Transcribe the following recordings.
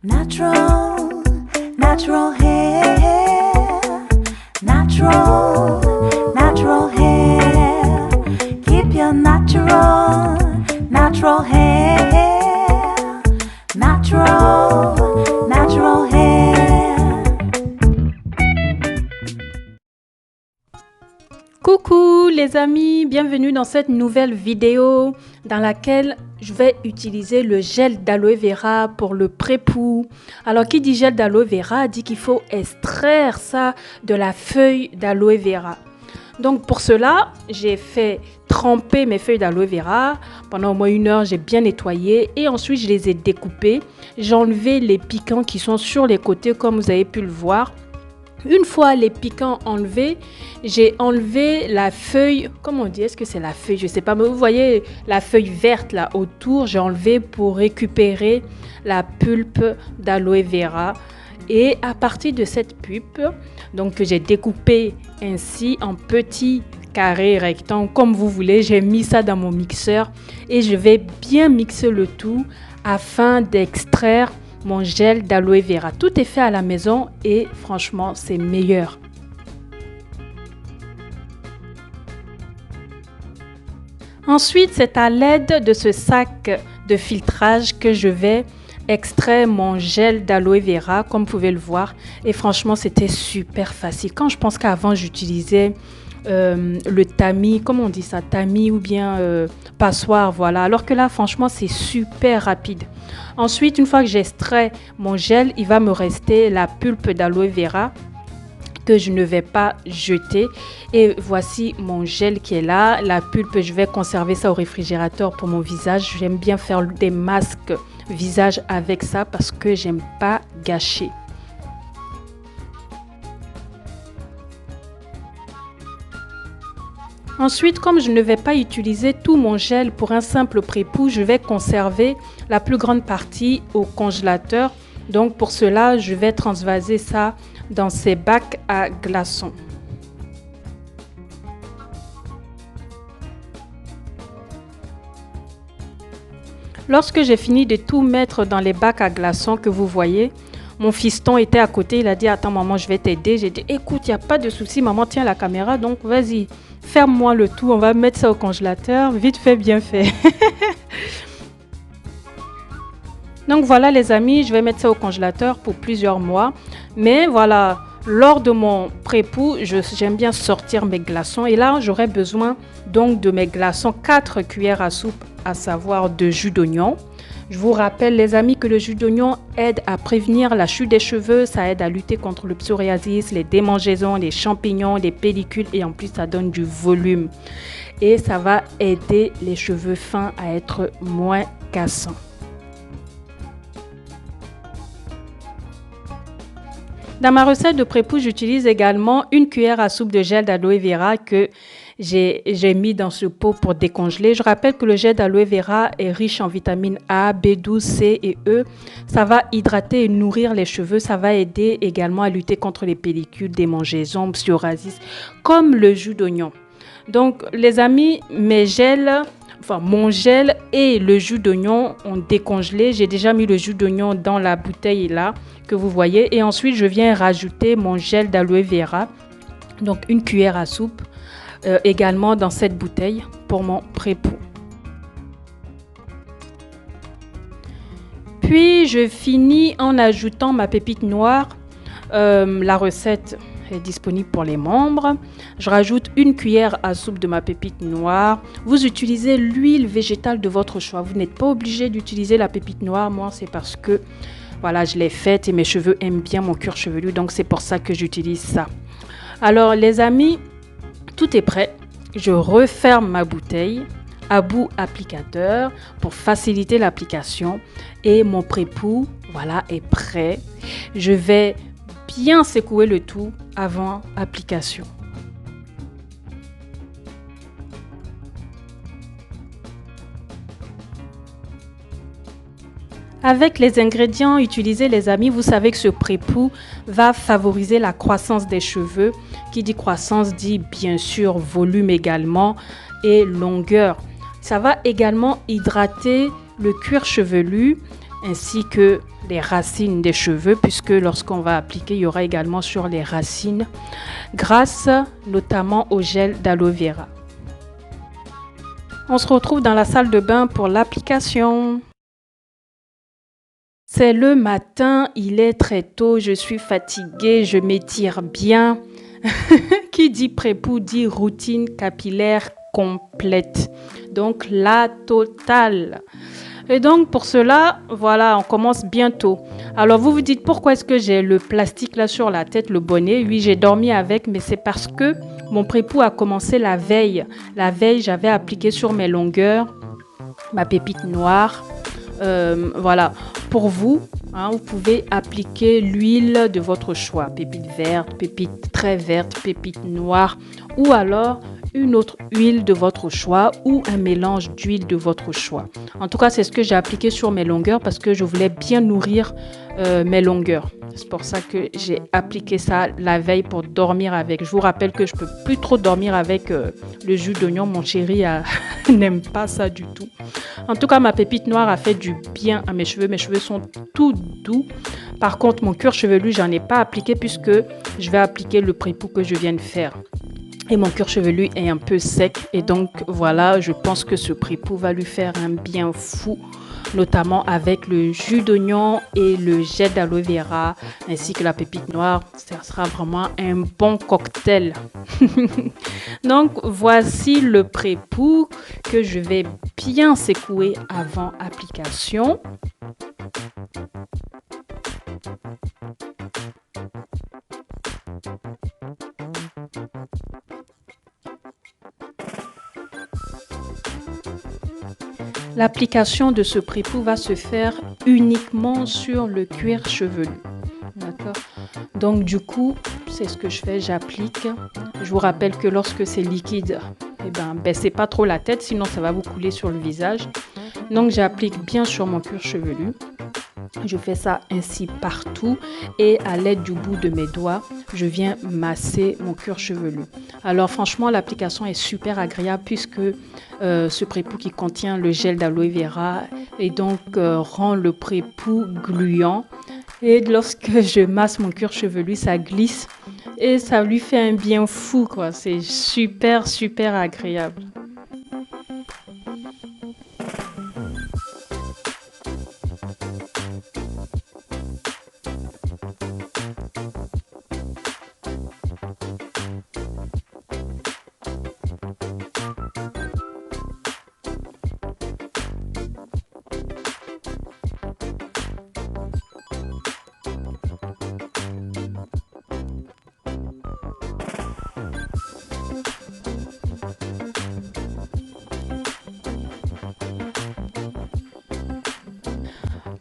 Natural, natural hair, natural, natural hair. Keep your natural, natural hair, natural, natural hair. Coucou les amis, bienvenue dans cette nouvelle vidéo dans laquelle je vais utiliser le gel d'aloe vera pour le pré-poux. Alors qui dit gel d'aloe vera dit qu'il faut extraire ça de la feuille d'aloe vera. Donc pour cela, j'ai fait tremper mes feuilles d'aloe vera. Pendant au moins 1 heure, j'ai bien nettoyé et ensuite je les ai découpées. J'ai enlevé les piquants qui sont sur les côtés comme vous avez pu le voir. Une fois les piquants enlevés, j'ai enlevé la feuille, comment on dit, est-ce que c'est la feuille, je ne sais pas, mais vous voyez la feuille verte là autour, j'ai enlevé pour récupérer la pulpe d'aloe vera. Et à partir de cette pulpe, donc que j'ai découpé ainsi en petits carrés rectangles, comme vous voulez, j'ai mis ça dans mon mixeur et je vais bien mixer le tout afin d'extraire mon gel d'aloe vera. Tout est fait à la maison et franchement, c'est meilleur. Ensuite, c'est à l'aide de ce sac de filtrage que je vais extraire mon gel d'aloe vera, comme vous pouvez le voir. Et franchement, c'était super facile. Quand je pense qu'avant, j'utilisais le tamis, comment on dit ça, tamis ou bien passoire, voilà. Alors que là, franchement, c'est super rapide. Ensuite, une fois que j'extrais mon gel, il va me rester la pulpe d'aloe vera que je ne vais pas jeter. Et voici mon gel qui est là. La pulpe, je vais conserver ça au réfrigérateur pour mon visage. J'aime bien faire des masques visage avec ça parce que j'aime pas gâcher. Ensuite, comme je ne vais pas utiliser tout mon gel pour un simple pré-poux, je vais conserver la plus grande partie au congélateur. Donc pour cela, je vais transvaser ça dans ces bacs à glaçons. Lorsque j'ai fini de tout mettre dans les bacs à glaçons que vous voyez, mon fiston était à côté, il a dit « Attends maman, je vais t'aider ». J'ai dit « Écoute, il n'y a pas de souci, maman tient la caméra, donc vas-y, ferme-moi le tout, on va mettre ça au congélateur, vite fait, bien fait ». Donc voilà les amis, je vais mettre ça au congélateur pour plusieurs mois. Mais voilà, lors de mon pré-poux, j'aime bien sortir mes glaçons. Et là, j'aurai besoin donc de mes glaçons, 4 cuillères à soupe, à savoir de jus d'oignon. Je vous rappelle les amis que le jus d'oignon aide à prévenir la chute des cheveux, ça aide à lutter contre le psoriasis, les démangeaisons, les champignons, les pellicules et en plus ça donne du volume. Et ça va aider les cheveux fins à être moins cassants. Dans ma recette de pré-poux, j'utilise également 1 cuillère à soupe de gel d'aloe vera que j'ai mis dans ce pot pour décongeler. Je rappelle que le gel d'aloe vera est riche en vitamines A, B12, C et E. Ça va hydrater et nourrir les cheveux. Ça va aider également à lutter contre les pellicules, démangeaisons, psoriasis, comme le jus d'oignon. Donc les amis, mon gel et le jus d'oignon ont décongelé. J'ai déjà mis le jus d'oignon dans la bouteille là que vous voyez. Et ensuite, je viens rajouter mon gel d'aloe vera. Donc 1 cuillère à soupe également dans cette bouteille pour mon pré-poux. Puis, je finis en ajoutant ma pépite noire. La recette est disponible pour les membres. Je rajoute 1 cuillère à soupe de ma pépite noire. Vous utilisez l'huile végétale de votre choix. Vous n'êtes pas obligé d'utiliser la pépite noire. Moi, c'est parce que voilà, je l'ai faite et mes cheveux aiment bien mon cuir chevelu. Donc, c'est pour ça que j'utilise ça. Alors, les amis, tout est prêt. Je referme ma bouteille à bout applicateur pour faciliter l'application. Et mon pré-poux, voilà, est prêt. Je vais bien secouer le tout avant application. Avec les ingrédients utilisés, les amis, vous savez que ce pré-poux va favoriser la croissance des cheveux. Qui dit croissance dit bien sûr volume également et longueur. Ça va également hydrater le cuir chevelu ainsi que les racines des cheveux, puisque lorsqu'on va appliquer, il y aura également sur les racines, grâce notamment au gel d'aloe vera. On se retrouve dans la salle de bain pour l'application. C'est le matin, il est très tôt, je suis fatiguée, je m'étire bien. Qui dit prépoux dit routine capillaire complète. Donc la totale. Et donc pour cela, voilà, on commence bientôt. Alors vous vous dites pourquoi est-ce que j'ai le plastique là sur la tête, le bonnet? Oui, j'ai dormi avec, mais c'est parce que mon prépoux a commencé la veille. La veille, j'avais appliqué sur mes longueurs ma pépite noire. Voilà, pour vous, vous pouvez appliquer l'huile de votre choix. Pépite verte, pépite très verte, pépite noire ou alors une autre huile de votre choix ou un mélange d'huile de votre choix. En tout cas, c'est ce que j'ai appliqué sur mes longueurs parce que je voulais bien nourrir mes longueurs. C'est pour ça que j'ai appliqué ça la veille pour dormir avec. Je vous rappelle que je peux plus trop dormir avec le jus d'oignon. Mon chéri n'aime pas ça du tout. En tout cas, ma pépite noire a fait du bien à mes cheveux. Mes cheveux sont tout doux. Par contre, mon cuir chevelu, j'en ai pas appliqué puisque je vais appliquer le prépoux que je viens de faire. Et mon cuir chevelu est un peu sec. Et donc, voilà, je pense que ce prépoux va lui faire un bien fou, notamment avec le jus d'oignon et le gel d'aloe vera, ainsi que la pépite noire. Ça sera vraiment un bon cocktail. Donc, voici le prépoux que je vais bien secouer avant application. L'application de ce prépoux va se faire uniquement sur le cuir chevelu. D'accord? Donc du coup, c'est ce que je fais, j'applique. Je vous rappelle que lorsque c'est liquide, baissez pas trop la tête, sinon ça va vous couler sur le visage. Donc j'applique bien sur mon cuir chevelu. Je fais ça ainsi partout et à l'aide du bout de mes doigts, je viens masser mon cuir chevelu. Alors franchement, l'application est super agréable puisque ce prépoux qui contient le gel d'aloe vera et donc rend le prépoux gluant. Et lorsque je masse mon cuir chevelu, ça glisse et ça lui fait un bien fou, quoi. C'est super, super agréable.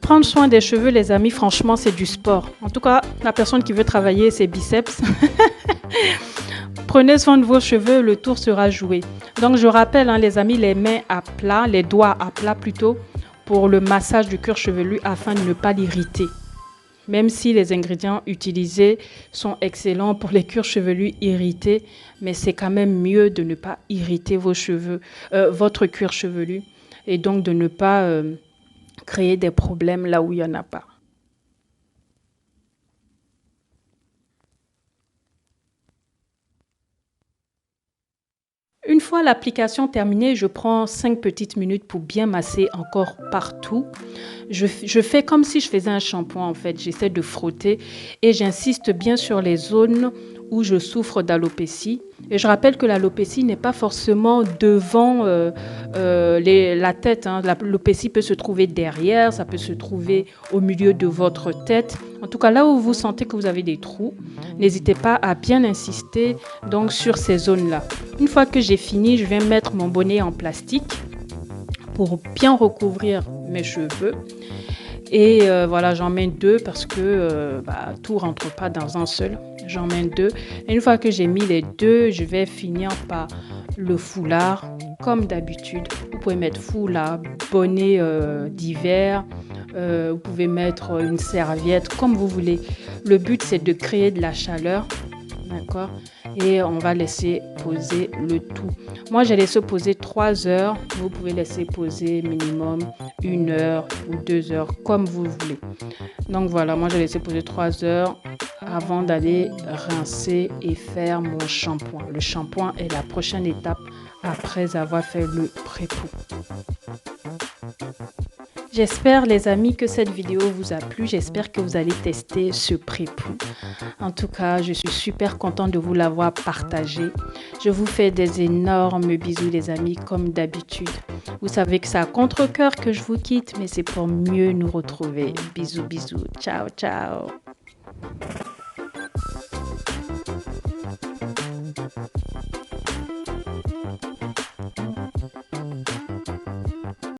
Prendre soin des cheveux, les amis, franchement, c'est du sport. En tout cas, la personne qui veut travailler ses biceps, prenez soin de vos cheveux, le tour sera joué. Donc, je rappelle, les amis, les mains à plat, les doigts à plat plutôt, pour le massage du cuir chevelu afin de ne pas l'irriter. Même si les ingrédients utilisés sont excellents pour les cuirs chevelus irrités, mais c'est quand même mieux de ne pas irriter vos cheveux, votre cuir chevelu, et donc de ne pas créer des problèmes là où il n'y en a pas. Une fois l'application terminée, je prends 5 petites minutes pour bien masser encore partout. Je fais comme si je faisais un shampoing en fait. J'essaie de frotter et j'insiste bien sur les zones où je souffre d'alopécie. Et je rappelle que l'alopécie n'est pas forcément devant la tête. L'alopécie peut se trouver derrière, ça peut se trouver au milieu de votre tête. En tout cas, là où vous sentez que vous avez des trous, n'hésitez pas à bien insister donc, sur ces zones-là. Une fois que j'ai fini, je vais mettre mon bonnet en plastique pour bien recouvrir mes cheveux. Et voilà, j'en mets 2 parce que tout ne rentre pas dans un seul. J'en mets 2. Et une fois que j'ai mis les 2, je vais finir par le foulard, comme d'habitude. Vous pouvez mettre foulard, bonnet d'hiver. Vous pouvez mettre une serviette, comme vous voulez. Le but, c'est de créer de la chaleur d'accord? Et on va laisser poser le tout. Moi, j'ai laissé poser 3 heures. Vous pouvez laisser poser minimum 1 heure ou 2 heures, comme vous voulez. Donc voilà, moi, j'ai laissé poser 3 heures avant d'aller rincer et faire mon shampoing. Le shampoing est la prochaine étape après avoir fait le pré-pou. J'espère les amis que cette vidéo vous a plu. J'espère que vous allez tester ce pré-pou. En tout cas, je suis super contente de vous l'avoir partagé. Je vous fais des énormes bisous les amis comme d'habitude. Vous savez que c'est à contre-cœur que je vous quitte, mais c'est pour mieux nous retrouver. Bisous, bisous. Ciao, ciao.